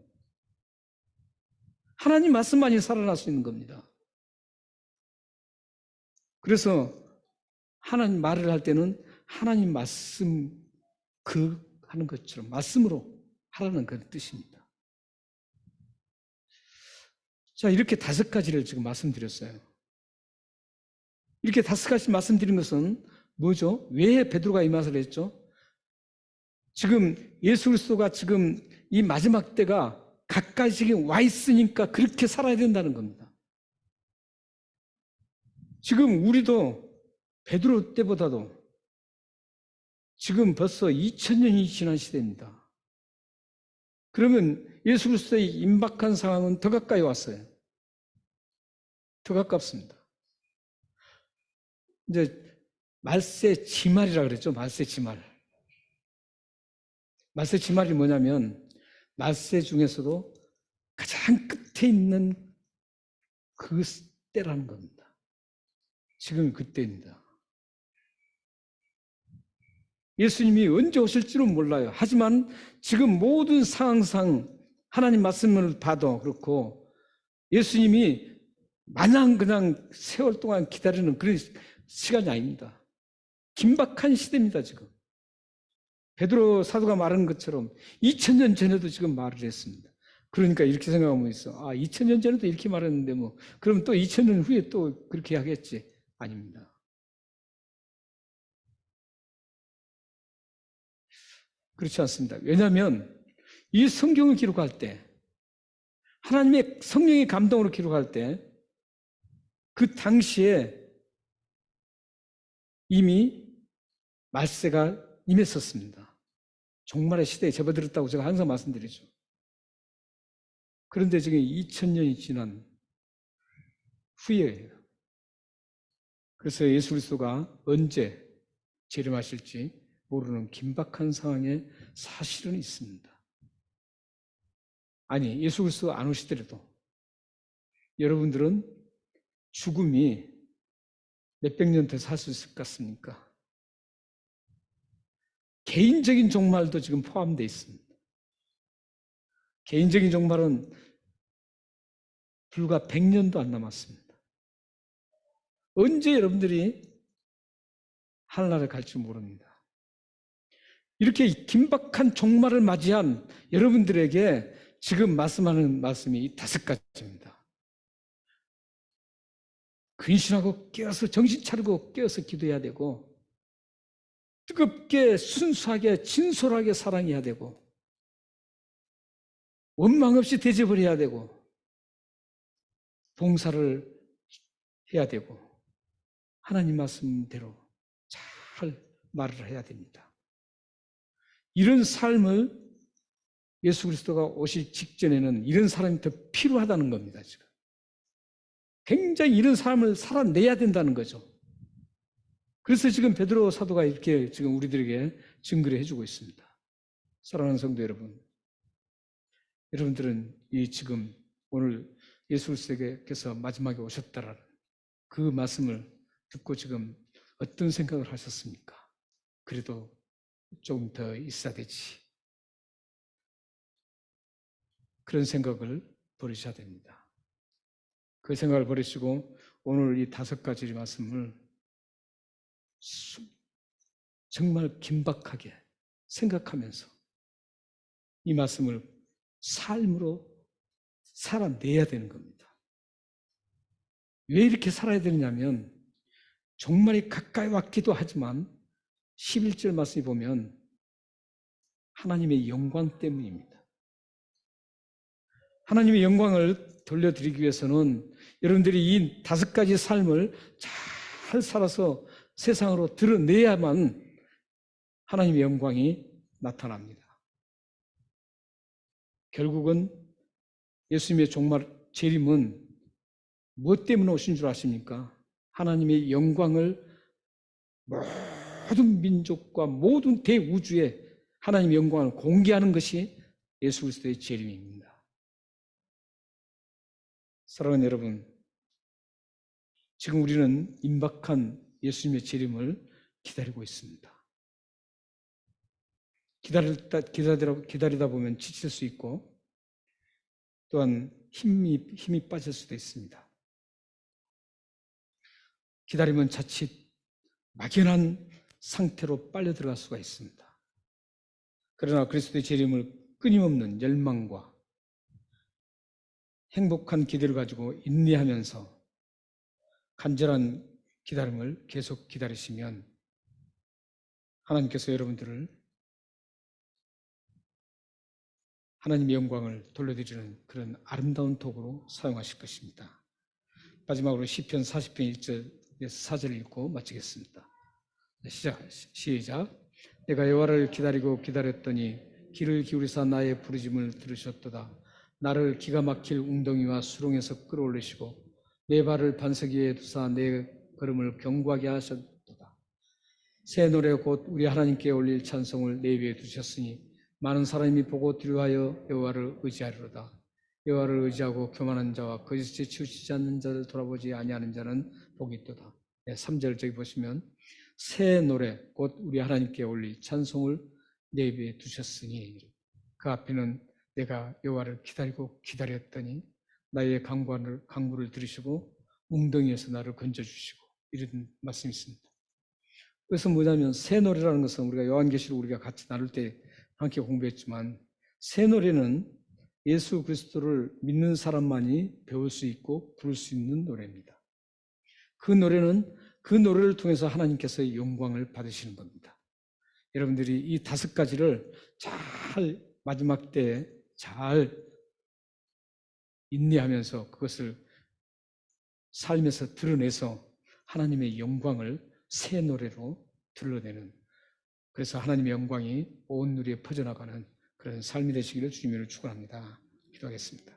하나님 말씀만이 살아날 수 있는 겁니다. 그래서 하나님 말을 할 때는 하나님 말씀 하는 것처럼 말씀으로 하라는 그런 뜻입니다. 자, 이렇게 5가지를 지금 말씀드렸어요. 이렇게 5가지 말씀드린 것은 뭐죠? 왜 베드로가 이 말을 했죠? 지금 예수 그리스도가 지금 이 마지막 때가 가까이 지금 와 있으니까 그렇게 살아야 된다는 겁니다. 지금 우리도 베드로 때보다도 지금 벌써 2000년이 지난 시대입니다. 그러면 예수 그리스도의 임박한 상황은 더 가까이 왔어요. 더 가깝습니다. 이제 말세 지말이라 그랬죠. 말세 지말. 말세 지말이 뭐냐면 말세 중에서도 가장 끝에 있는 그 때라는 겁니다. 지금 그때입니다. 예수님이 언제 오실지는 몰라요. 하지만 지금 모든 상황상 하나님 말씀을 봐도 그렇고 예수님이 마냥 그냥 세월 동안 기다리는 그런 시간이 아닙니다. 긴박한 시대입니다. 지금 베드로 사도가 말한 것처럼 2000년 전에도 지금 말을 했습니다. 그러니까 이렇게 생각하면 있어. 2000년 전에도 이렇게 말했는데 뭐 그럼 또 2000년 후에 또 그렇게 하겠지? 아닙니다. 그렇지 않습니다. 왜냐하면 이 성경을 기록할 때 하나님의 성령의 감동으로 기록할 때 그 당시에 이미 말세가 임했었습니다. 종말의 시대에 접어들었다고 제가 항상 말씀드리죠. 그런데 지금 2000년이 지난 후에예요. 그래서 예수 그리스도가 언제 재림하실지 모르는 긴박한 상황에 사실은 있습니다. 아니, 예수 그리스도 안 오시더라도 여러분들은 죽음이 몇백 년 더 살 수 있을 것 같습니까? 개인적인 종말도 지금 포함되어 있습니다. 개인적인 종말은 불과 100년도 안 남았습니다. 언제 여러분들이 하늘나라에 갈지 모릅니다. 이렇게 긴박한 종말을 맞이한 여러분들에게 지금 말씀하는 말씀이 이 5가지입니다. 근신하고 깨어서 정신 차리고 깨어서 기도해야 되고, 뜨겁게 순수하게 진솔하게 사랑해야 되고, 원망 없이 대접을 해야 되고, 봉사를 해야 되고, 하나님 말씀대로 잘 말을 해야 됩니다. 이런 삶을 예수 그리스도가 오실 직전에는 이런 사람이 더 필요하다는 겁니다. 지금 굉장히 이런 삶을 살아내야 된다는 거죠. 그래서 지금 베드로 사도가 이렇게 지금 우리들에게 증거를 해주고 있습니다. 사랑하는 성도 여러분, 여러분들은 이 지금 오늘 예수 그리스도께서 마지막에 오셨다라는 그 말씀을 듣고 지금 어떤 생각을 하셨습니까? 그래도 조금 더 있어야 되지. 그런 생각을 버리셔야 됩니다. 그 생각을 버리시고 오늘 이 5가지 말씀을 정말 긴박하게 생각하면서 이 말씀을 삶으로 살아내야 되는 겁니다. 왜 이렇게 살아야 되느냐면 정말이 가까이 왔기도 하지만 11절 말씀에 보면 하나님의 영광 때문입니다. 하나님의 영광을 돌려드리기 위해서는 여러분들이 이 5가지 삶을 잘 살아서 세상으로 드러내야만 하나님의 영광이 나타납니다. 결국은 예수님의 종말 재림은 무엇 때문에 오신 줄 아십니까? 하나님의 영광을 모든 민족과 모든 대우주에 하나님의 영광을 공개하는 것이 예수 그리스도의 재림입니다. 사랑하는 여러분, 지금 우리는 임박한 예수님의 재림을 기다리고 있습니다. 기다리다 보면 지칠 수 있고 또한 힘이 빠질 수도 있습니다. 기다리면 자칫 막연한 상태로 빨려 들어갈 수가 있습니다. 그러나 그리스도의 재림을 끊임없는 열망과 행복한 기대를 가지고 인내하면서 간절한 기다림을 계속 기다리시면 하나님께서 여러분들을 하나님의 영광을 돌려드리는 그런 아름다운 도구로 사용하실 것입니다. 마지막으로 시편 40편 1절에서 4절을 읽고 마치겠습니다. 시작. 내가 여호와를 기다리고 기다렸더니 귀를 기울이사 나의 부르짐을 들으셨도다. 나를 기가 막힐 웅덩이와 수렁에서 끌어올리시고 내 발을 반석 위에 두사 내 걸음을 견고하게 하셨도다. 새 노래 곧 우리 하나님께 올릴 찬송을 내 위에 두셨으니 많은 사람이 보고 두려워하여 여호와를 의지하리로다. 여호와를 의지하고 교만한 자와 거짓에 치우치지 않는 자를 돌아보지 아니하는 자는 복이 있도다. 3절 저기 보시면 새 노래 곧 우리 하나님께 올릴 찬송을 내 입에 두셨으니 그 앞에는 내가 여호와를 기다리고 기다렸더니 나의 간구를 들으시고 웅덩이에서 나를 건져주시고 이런 말씀이 있습니다. 그래서 뭐냐면 새 노래라는 것은 우리가 요한계시록 우리가 같이 나눌 때 함께 공부했지만 새 노래는 예수 그리스도를 믿는 사람만이 배울 수 있고 부를 수 있는 노래입니다. 그 노래를 통해서 하나님께서 영광을 받으시는 겁니다. 여러분들이 이 5가지를 잘 마지막 때에 잘 인내하면서 그것을 삶에서 드러내서 하나님의 영광을 새 노래로 드러내는 그래서 하나님의 영광이 온 누리에 퍼져나가는 그런 삶이 되시기를 주님으로 축원합니다. 기도하겠습니다.